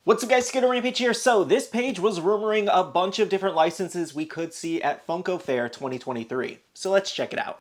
What's up guys, SkittleRampage here. So this page was rumoring a bunch of different licenses we could see at Funko Fair 2023. So let's check it out.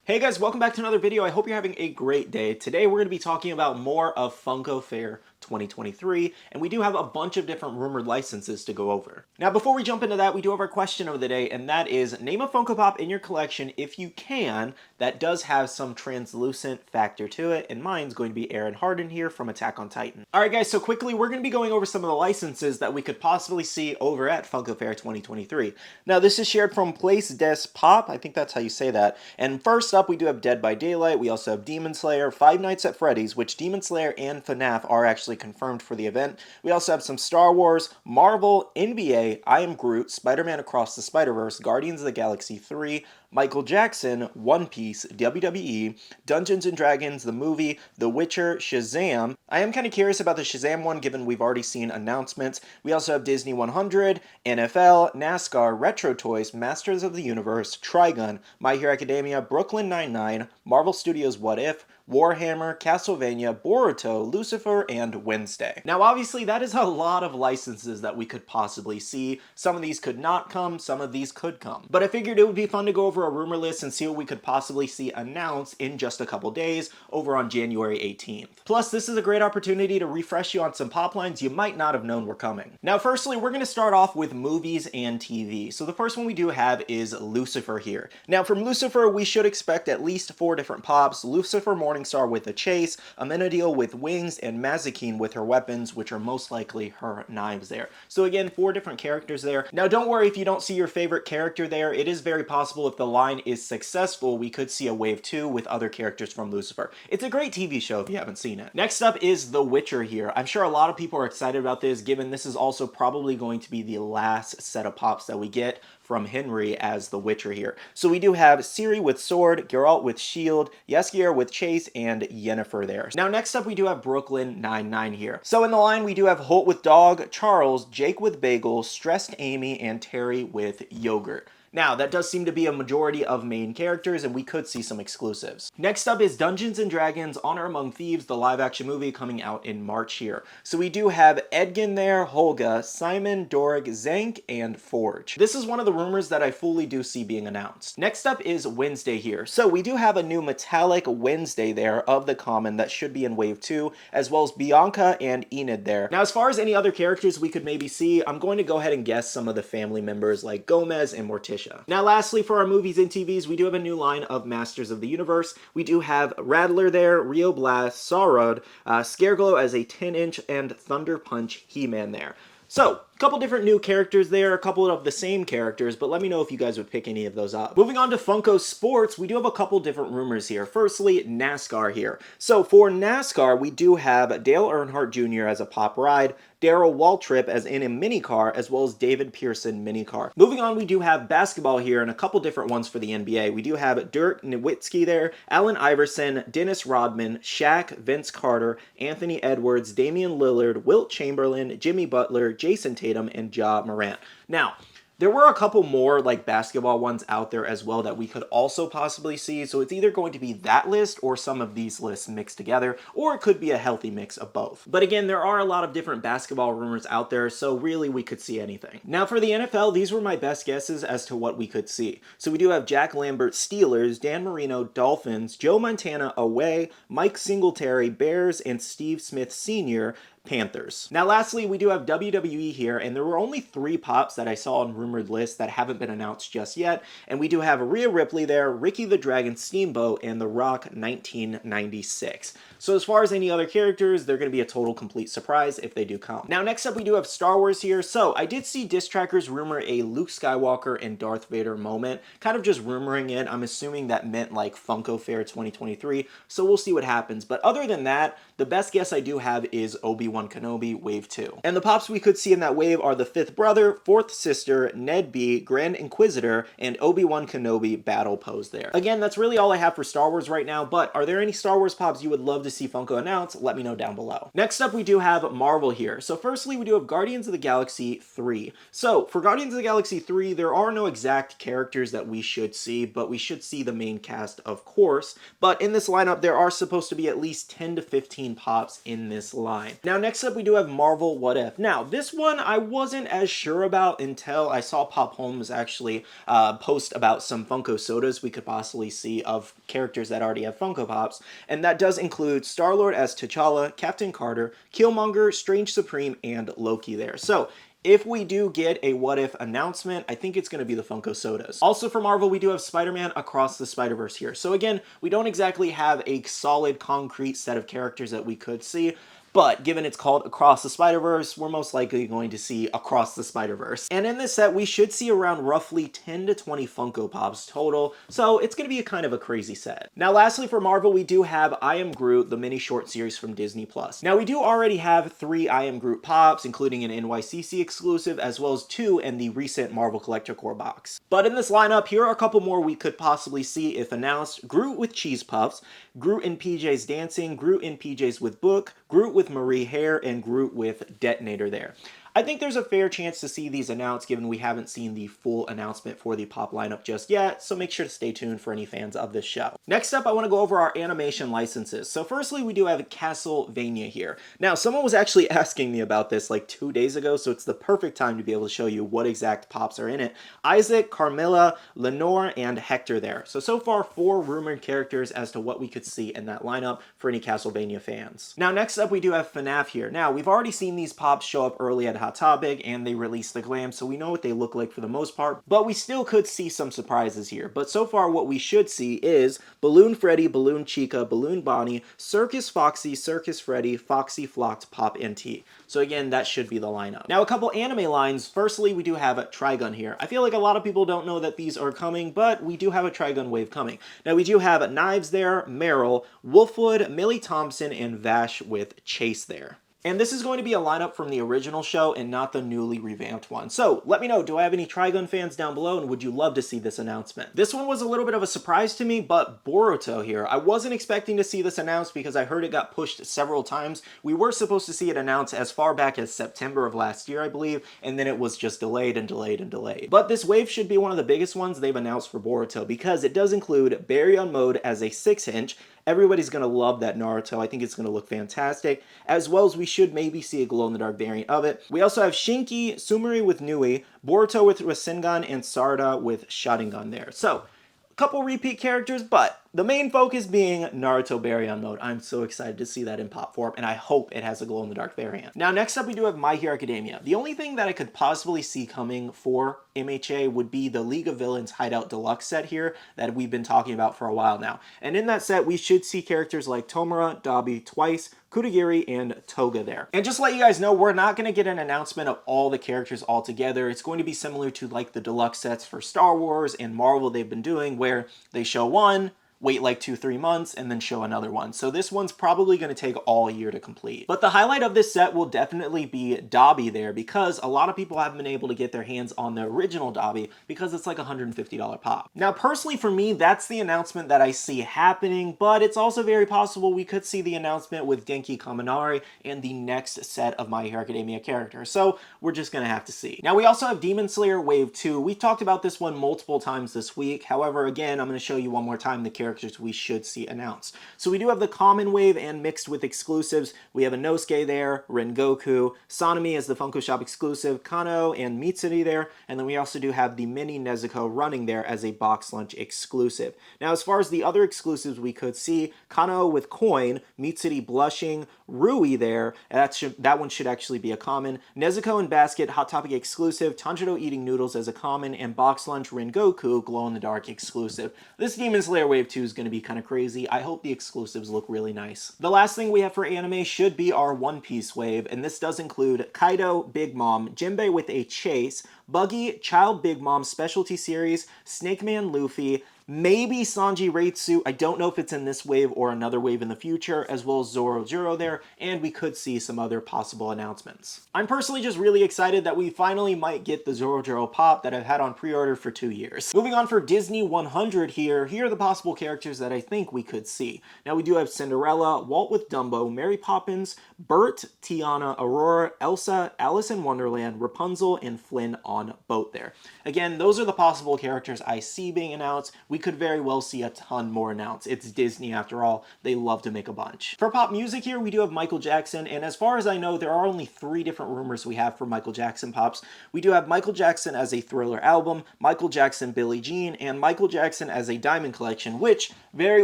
Hey guys, welcome back to another video. I hope you're having a great day. Today we're going to be talking about more of Funko Fair 2023, and we do have a bunch of different rumored licenses to go over. Now before we jump into that, we do have our question of the day, and that is, name a Funko Pop in your collection, if you can, that does have some translucent factor to it, and mine's going to be Aaron Harden here from Attack on Titan. Alright guys, so quickly we're going to be going over some of the licenses that we could possibly see over at Funko Fair 2023. Now this is shared from Place Des Pop, I think that's how you say that, and first up we do have Dead by Daylight, we also have Demon Slayer, Five Nights at Freddy's, which Demon Slayer and FNAF are actually confirmed for the event. We also have some Star Wars, Marvel, NBA, I Am Groot, Spider-Man Across the Spider-Verse, Guardians of the Galaxy 3, Michael Jackson, One Piece, WWE, Dungeons & Dragons, the movie, The Witcher, Shazam. I am kind of curious about the Shazam one given we've already seen announcements. We also have Disney 100, NFL, NASCAR, Retro Toys, Masters of the Universe, Trigun, My Hero Academia, Brooklyn Nine-Nine, Marvel Studios What If, Warhammer, Castlevania, Boruto, Lucifer, and Wednesday. Now obviously that is a lot of licenses that we could possibly see. Some of these could not come, some of these could come. But I figured it would be fun to go over a rumor list and see what we could possibly see announced in just a couple days over on January 18th. Plus this is a great opportunity to refresh you on some pop lines you might not have known were coming. Now firstly we're going to start off with movies and TV. So the first one we do have is Lucifer here. Now from Lucifer we should expect at least 4 different pops. Lucifer Morningstar with a chase, Amenadiel with wings, and Mazikeen with her weapons, which are most likely her knives there. So again, 4 different characters there. Now don't worry if you don't see your favorite character there. It is very possible if the line is successful, we could see a wave 2 with other characters from Lucifer. It's a great TV show if you haven't seen it. Next up is The Witcher here. I'm sure a lot of people are excited about this, given this is also probably going to be the last set of pops that we get from Henry as the Witcher here. So we do have Ciri with sword, Geralt with shield, Jaskier with chase, and Yennefer there. Now next up we do have Brooklyn Nine-Nine here. So in the line we do have Holt with dog, Charles, Jake with bagel, Stressed Amy, and Terry with yogurt. Now, that does seem to be a majority of main characters, and we could see some exclusives. Next up is Dungeons & Dragons Honor Among Thieves, the live-action movie coming out in March here. So we do have Edgin there, Holga, Simon, Dorg, Zank, and Forge. This is one of the rumors that I fully do see being announced. Next up is Wednesday here. So we do have a new metallic Wednesday there of the common that should be in Wave 2, as well as Bianca and Enid there. Now, as far as any other characters we could maybe see, I'm going to go ahead and guess some of the family members like Gomez and Morticia. Now lastly, for our movies and TVs, we do have a new line of Masters of the Universe. We do have Rattler there, Rio Blast, Saurod, Scareglow as a 10-inch, and Thunder Punch He-Man there. So, a couple different new characters there, a couple of the same characters, but let me know if you guys would pick any of those up. Moving on to Funko Sports, we do have a couple different rumors here. Firstly, NASCAR here. So for NASCAR, we do have Dale Earnhardt Jr. as a pop ride, Darrell Waltrip as in a mini car, as well as David Pearson mini car. Moving on, we do have basketball here and a couple different ones for the NBA. We do have Dirk Nowitzki there, Allen Iverson, Dennis Rodman, Shaq, Vince Carter, Anthony Edwards, Damian Lillard, Wilt Chamberlain, Jimmy Butler, Jason Tatum, and Ja Morant. Now, there were a couple more like basketball ones out there as well that we could also possibly see, so it's either going to be that list or some of these lists mixed together, or it could be a healthy mix of both. But again, there are a lot of different basketball rumors out there, so really we could see anything. Now for the NFL, these were my best guesses as to what we could see. So we do have Jack Lambert Steelers, Dan Marino Dolphins, Joe Montana away, Mike Singletary Bears, and Steve Smith Sr. Panthers. Now lastly, we do have WWE here, and there were only 3 pops that I saw on rumored lists that haven't been announced just yet, and we do have Rhea Ripley there, Ricky the Dragon Steamboat, and The Rock 1996. So as far as any other characters, they're going to be a total complete surprise if they do come. Now next up we do have Star Wars here. So I did see Diss Trackers rumor a Luke Skywalker and Darth Vader moment, kind of just rumoring it. I'm assuming that meant like Funko Fair 2023, so we'll see what happens. But other than that, the best guess I do have is Obi-Wan Obi-Wan Kenobi Wave 2. And the pops we could see in that wave are the 5th brother, 4th sister, Ned B, Grand Inquisitor, and Obi-Wan Kenobi battle pose there. Again, that's really all I have for Star Wars right now, but are there any Star Wars pops you would love to see Funko announce? Let me know down below. Next up, we do have Marvel here. So firstly, we do have Guardians of the Galaxy 3. So for Guardians of the Galaxy 3, there are no exact characters that we should see, but we should see the main cast, of course. But in this lineup, there are supposed to be at least 10 to 15 pops in this line. Now, next up, we do have Marvel What If. Now, this one I wasn't as sure about until I saw Pop Holmes actually post about some Funko sodas we could possibly see of characters that already have Funko Pops, and that does include Star-Lord as T'Challa, Captain Carter, Killmonger, Strange Supreme, and Loki there. So if we do get a What If announcement, I think it's going to be the Funko sodas. Also for Marvel, we do have Spider-Man Across the Spider-Verse here. So again, we don't exactly have a solid, concrete set of characters that we could see, but given it's called Across the Spider-Verse, we're most likely going to see Across the Spider-Verse. And in this set, we should see around roughly 10 to 20 Funko Pops total, so it's going to be a kind of a crazy set. Now lastly for Marvel, we do have I Am Groot, the mini short series from Disney+. Now we do already have 3 I Am Groot Pops, including an NYCC exclusive, as well as 2 in the recent Marvel Collector Core box. But in this lineup, here are a couple more we could possibly see if announced. Groot with Cheese Puffs, Groot in PJs Dancing, Groot in PJs with Book, Groot with Marie Hair, and Groot with Detonator there. I think there's a fair chance to see these announced given we haven't seen the full announcement for the pop lineup just yet, so make sure to stay tuned for any fans of this show. Next up, I want to go over our animation licenses. So firstly, we do have Castlevania here. Now, someone was actually asking me about this like 2 days ago, so it's the perfect time to be able to show you what exact pops are in it. Isaac, Carmilla, Lenore, and Hector there. So far, 4 rumored characters as to what we could see in that lineup for any Castlevania fans. Now, next up, we do have FNAF here. Now, we've already seen these pops show up early at Hot Topic, and they released the glam, so we know what they look like for the most part, but we still could see some surprises here. But so far, what we should see is Balloon Freddy, Balloon Chica, Balloon Bonnie, Circus Foxy, Circus Freddy, Foxy Flocked, Pop NT. So again, that should be the lineup. Now, a couple anime lines. Firstly, we do have a Trigun here. I feel like a lot of people don't know that these are coming, but we do have a Trigun wave coming. Now, we do have Knives there, Meryl, Wolfwood, Millie Thompson, and Vash with Chase there. And this is going to be a lineup from the original show and not the newly revamped one. So let me know, do I have any Trigun fans down below, and would you love to see this announcement? This one was a little bit of a surprise to me, but Boruto here. I wasn't expecting to see this announced because I heard it got pushed several times. We were supposed to see it announced as far back as September of last year, I believe, and then it was just delayed and delayed and delayed. But this wave should be one of the biggest ones they've announced for Boruto because it does include Barry on Mode as a 6-inch. Everybody's going to love that Naruto. I think it's going to look fantastic, as well as we should maybe see a glow-in-the-dark variant of it. We also have Shinki, Sumari with Nui, Boruto with Rasengan, and Sarada with Sharingan there. So, a couple repeat characters, but the main focus being Naruto Barry on Mode. I'm so excited to see that in pop form, and I hope it has a glow-in-the-dark variant. Now, next up, we do have My Hero Academia. The only thing that I could possibly see coming for MHA would be the League of Villains Hideout Deluxe set here that we've been talking about for a while now. And in that set, we should see characters like Tomura, Dabi, Twice, Kurogiri, and Toga there. And just to let you guys know, we're not going to get an announcement of all the characters all together. It's going to be similar to like the deluxe sets for Star Wars and Marvel they've been doing, where they show one, wait like 2-3 months, and then show another one. So this one's probably going to take all year to complete. But the highlight of this set will definitely be Dabi there, because a lot of people haven't been able to get their hands on the original Dabi because it's like $150 pop. Now, personally for me, that's the announcement that I see happening, but it's also very possible we could see the announcement with Denki Kaminari and the next set of My Hero Academia characters. So we're just going to have to see. Now, we also have Demon Slayer Wave 2. We've talked about this one multiple times this week. However, again, I'm going to show you one more time the characters we should see announced. So we do have the common wave and mixed with exclusives. We have a Inosuke there, Rengoku, Sanemi as the Funko Shop exclusive, Kano and Mitsuri there, and then we also do have the mini Nezuko running there as a box lunch exclusive. Now, as far as the other exclusives we could see, Kano with Coin, Mitsuri blushing, Rui there, that one should actually be a common, Nezuko and Basket Hot Topic exclusive, Tanjiro eating noodles as a common, and box lunch Rengoku glow in the dark exclusive. This Demon Slayer Wave 2 is going to be kind of crazy. I hope the exclusives look really nice. The last thing we have for anime should be our One Piece wave, and this does include Kaido, Big Mom, Jinbei with a Chase, Buggy, Child Big Mom Specialty Series, Snake Man Luffy, maybe Sanji Reitsu. I don't know if it's in this wave or another wave in the future, as well as Zoro Juro there, and we could see some other possible announcements. I'm personally just really excited that we finally might get the Zoro Juro pop that I've had on pre-order for 2 years. Moving on for Disney 100 here are the possible characters that I think we could see. Now we do have Cinderella, Walt with Dumbo, Mary Poppins, Bert, Tiana, Aurora, Elsa, Alice in Wonderland, Rapunzel, and Flynn on boat there. Again, those are the possible characters I see being announced. We could very well see a ton more announced. It's Disney after all. They love to make a bunch. For pop music here, we do have Michael Jackson, and as far as I know, there are only 3 different rumors we have for Michael Jackson pops. We do have Michael Jackson as a Thriller album, Michael Jackson Billie Jean, and Michael Jackson as a Diamond Collection, which very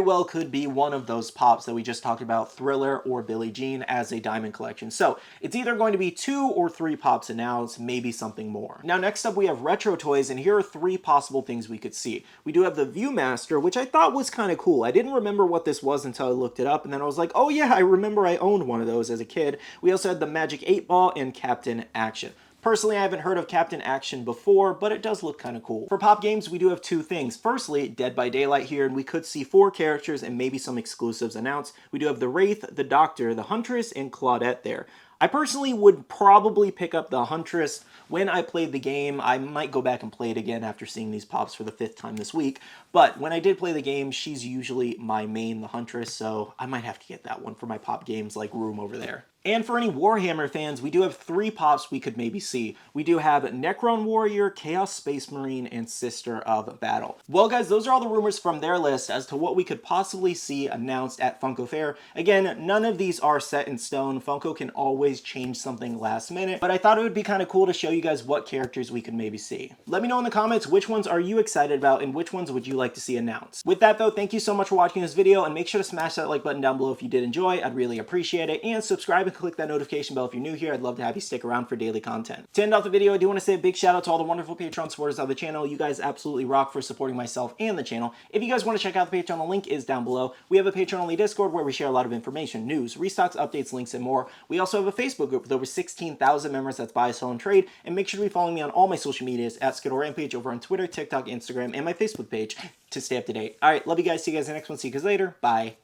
well could be one of those pops that we just talked about, Thriller or Billie Jean as a Diamond Collection. So it's either going to be 2 or 3 pops announced, maybe something more. Now next up we have Retro Toys, and here are 3 possible things we could see. We do have the Viewmaster, which I thought was kind of cool. I didn't remember what this was until I looked it up, and then I was like, oh yeah, I remember I owned one of those as a kid. We also had the Magic 8 Ball and Captain Action. Personally, I haven't heard of Captain Action before, but it does look kind of cool. For pop games, we do have 2 things. Firstly, Dead by Daylight here, and we could see 4 characters and maybe some exclusives announced. We do have the Wraith, the Doctor, the Huntress, and Claudette there. I personally would probably pick up the Huntress when I played the game. I might go back and play it again after seeing these pops for the 5th time this week, but when I did play the game, she's usually my main, the Huntress, so I might have to get that one for my pop games like room over there. And for any Warhammer fans, we do have 3 pops we could maybe see. We do have Necron Warrior, Chaos Space Marine, and Sister of Battle. Well guys, those are all the rumors from their list as to what we could possibly see announced at Funko Fair. Again, none of these are set in stone. Funko can always change something last minute, but I thought it would be kind of cool to show you guys what characters we could maybe see. Let me know in the comments which ones are you excited about and which ones would you like to see announced. With that though, thank you so much for watching this video, and make sure to smash that like button down below if you did enjoy. I'd really appreciate it, and subscribe and click that notification bell if you're new here. I'd love to have you stick around for daily content. To end off the video, I do want to say a big shout out to all the wonderful Patreon supporters of the channel. You guys absolutely rock for supporting myself and the channel. If you guys want to check out the Patreon, the link is down below. We have a Patreon-only Discord where we share a lot of information, news, restocks, updates, links, and more. We also have a Facebook group with over 16,000 members that's buy, sell, and trade. And make sure to be following me on all my social medias at SkittleRampage over on Twitter, TikTok, Instagram, and my Facebook page to stay up to date. All right, love you guys. See you guys in the next one. See you guys later. Bye.